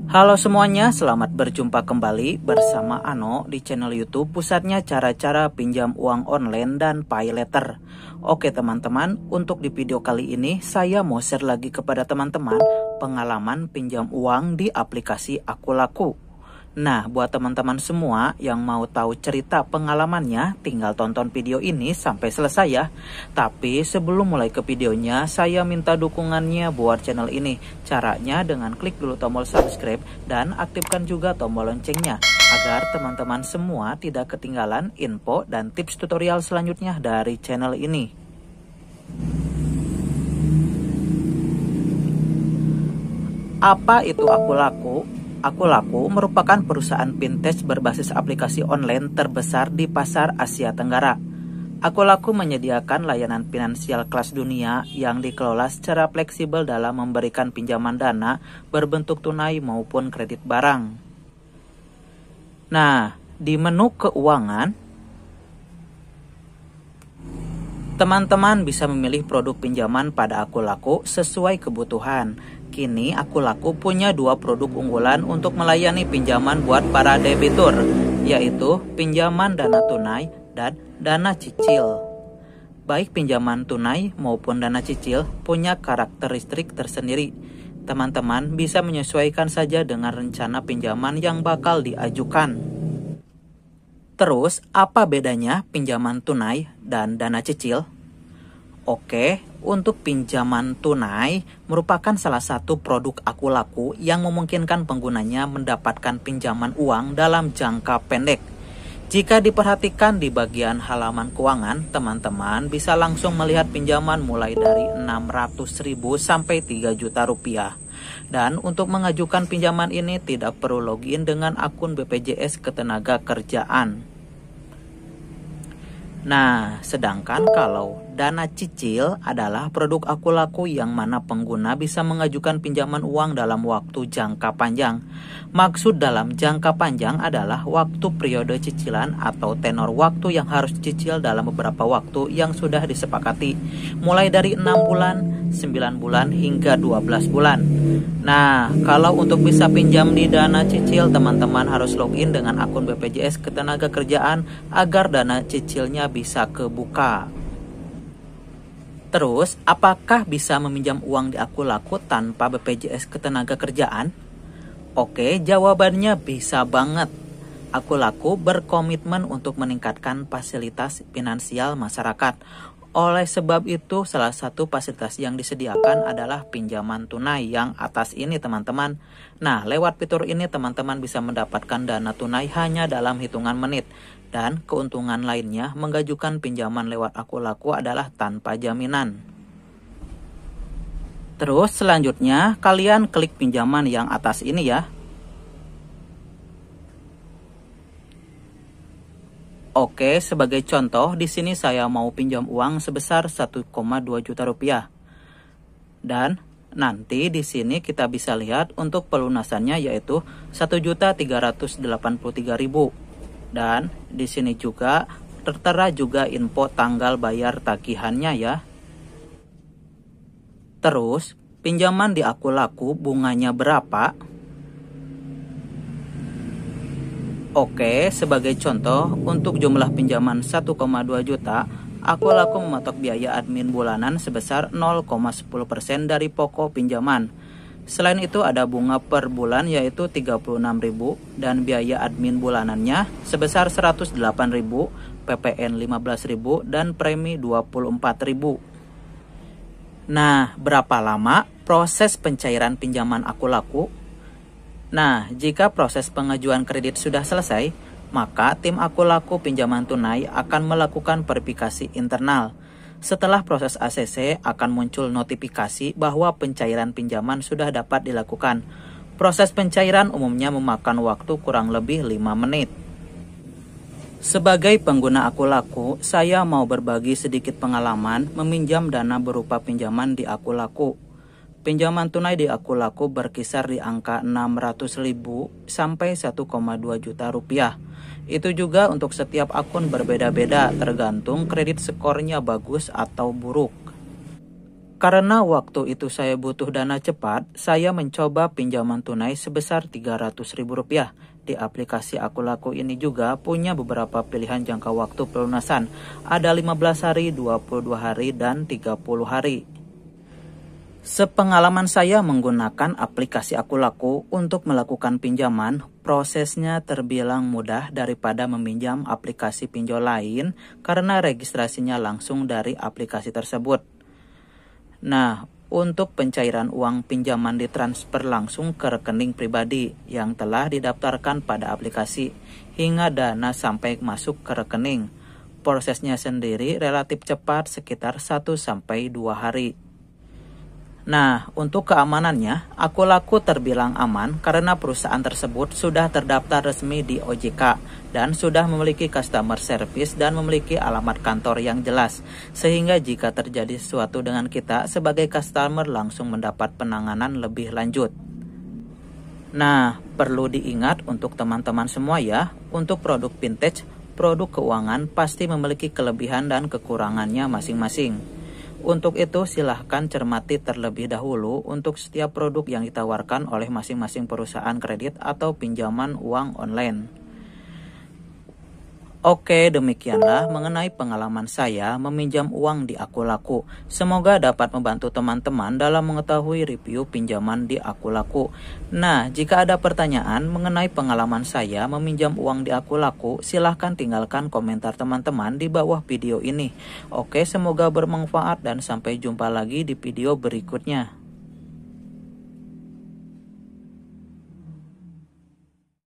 Halo semuanya, selamat berjumpa kembali bersama Ano di channel YouTube pusatnya cara-cara pinjam uang online dan pay letter. Oke teman-teman, untuk di video kali ini saya mau share lagi kepada teman-teman pengalaman pinjam uang di aplikasi Akulaku. Nah, buat teman-teman semua yang mau tahu cerita pengalamannya, tinggal tonton video ini sampai selesai ya. Tapi sebelum mulai ke videonya, saya minta dukungannya buat channel ini. Caranya dengan klik dulu tombol subscribe dan aktifkan juga tombol loncengnya, agar teman-teman semua tidak ketinggalan info dan tips tutorial selanjutnya dari channel ini. Apa itu Akulaku? Akulaku merupakan perusahaan fintech berbasis aplikasi online terbesar di pasar Asia Tenggara. Akulaku menyediakan layanan finansial kelas dunia yang dikelola secara fleksibel dalam memberikan pinjaman dana berbentuk tunai maupun kredit barang. Nah, di menu keuangan, teman-teman bisa memilih produk pinjaman pada Akulaku sesuai kebutuhan. Kini Akulaku punya dua produk unggulan untuk melayani pinjaman buat para debitur, yaitu pinjaman dana tunai dan dana cicil. Baik pinjaman tunai maupun dana cicil punya karakteristik tersendiri. Teman-teman bisa menyesuaikan saja dengan rencana pinjaman yang bakal diajukan. Terus, apa bedanya pinjaman tunai dan dana cicil? Oke, untuk pinjaman tunai merupakan salah satu produk Akulaku yang memungkinkan penggunanya mendapatkan pinjaman uang dalam jangka pendek. Jika diperhatikan di bagian halaman keuangan, teman-teman bisa langsung melihat pinjaman mulai dari 600.000 sampai 3 juta rupiah. Dan untuk mengajukan pinjaman ini tidak perlu login dengan akun BPJS Ketenagakerjaan. Nah, sedangkan kalau dana cicil adalah produk Akulaku yang mana pengguna bisa mengajukan pinjaman uang dalam waktu jangka panjang. Maksud dalam jangka panjang adalah waktu periode cicilan atau tenor waktu yang harus dicicil dalam beberapa waktu yang sudah disepakati, mulai dari 6 bulan, 9 bulan, hingga 12 bulan. Nah, kalau untuk bisa pinjam di dana cicil, teman-teman harus login dengan akun BPJS Ketenagakerjaan agar dana cicilnya bisa kebuka. Terus, apakah bisa meminjam uang di Akulaku tanpa BPJS Ketenagakerjaan? Oke, jawabannya bisa banget. Akulaku berkomitmen untuk meningkatkan fasilitas finansial masyarakat. Oleh sebab itu, salah satu fasilitas yang disediakan adalah pinjaman tunai yang atas ini teman-teman. Nah, lewat fitur ini teman-teman bisa mendapatkan dana tunai hanya dalam hitungan menit. Dan keuntungan lainnya, mengajukan pinjaman lewat Akulaku adalah tanpa jaminan. Terus selanjutnya, kalian klik pinjaman yang atas ini ya. Oke, sebagai contoh, di sini saya mau pinjam uang sebesar 1,2 juta rupiah. Dan nanti di sini kita bisa lihat untuk pelunasannya yaitu 1.383.000. Dan di sini juga tertera juga info tanggal bayar tagihannya ya. Terus, pinjaman di Akulaku bunganya berapa? Oke, sebagai contoh, untuk jumlah pinjaman 1,2 juta, Akulaku mematok biaya admin bulanan sebesar 0,10% dari pokok pinjaman. Selain itu ada bunga per bulan yaitu 36.000 dan biaya admin bulanannya sebesar 108.000, PPN 15.000 dan premi 24.000. Nah, berapa lama proses pencairan pinjaman Akulaku? Nah, jika proses pengajuan kredit sudah selesai, maka tim Akulaku pinjaman tunai akan melakukan verifikasi internal. Setelah proses ACC akan muncul notifikasi bahwa pencairan pinjaman sudah dapat dilakukan. Proses pencairan umumnya memakan waktu kurang lebih 5 menit. Sebagai pengguna Akulaku, saya mau berbagi sedikit pengalaman meminjam dana berupa pinjaman di Akulaku. Pinjaman tunai di Akulaku berkisar di angka 600.000 sampai 1,2 juta rupiah. Itu juga untuk setiap akun berbeda-beda tergantung kredit skornya bagus atau buruk. Karena waktu itu saya butuh dana cepat, saya mencoba pinjaman tunai sebesar Rp300.000. Di aplikasi Aku Laku ini juga punya beberapa pilihan jangka waktu pelunasan. Ada 15 hari, 22 hari, dan 30 hari. Sepengalaman saya menggunakan aplikasi Aku Laku untuk melakukan pinjaman, prosesnya terbilang mudah daripada meminjam aplikasi pinjol lain karena registrasinya langsung dari aplikasi tersebut. Nah, untuk pencairan uang pinjaman ditransfer langsung ke rekening pribadi yang telah didaftarkan pada aplikasi hingga dana sampai masuk ke rekening. Prosesnya sendiri relatif cepat, sekitar 1-2 hari. Nah, untuk keamanannya, Aku Laku terbilang aman karena perusahaan tersebut sudah terdaftar resmi di OJK dan sudah memiliki customer service dan memiliki alamat kantor yang jelas, sehingga jika terjadi sesuatu dengan kita sebagai customer langsung mendapat penanganan lebih lanjut. Nah, perlu diingat untuk teman-teman semua ya, untuk produk vintage, produk keuangan pasti memiliki kelebihan dan kekurangannya masing-masing. Untuk itu silahkan cermati terlebih dahulu untuk setiap produk yang ditawarkan oleh masing-masing perusahaan kredit atau pinjaman uang online. Oke, demikianlah mengenai pengalaman saya meminjam uang di Aku Laku. Semoga dapat membantu teman-teman dalam mengetahui review pinjaman di Aku Laku. Nah, jika ada pertanyaan mengenai pengalaman saya meminjam uang di Aku Laku, silahkan tinggalkan komentar teman-teman di bawah video ini. Oke, semoga bermanfaat dan sampai jumpa lagi di video berikutnya.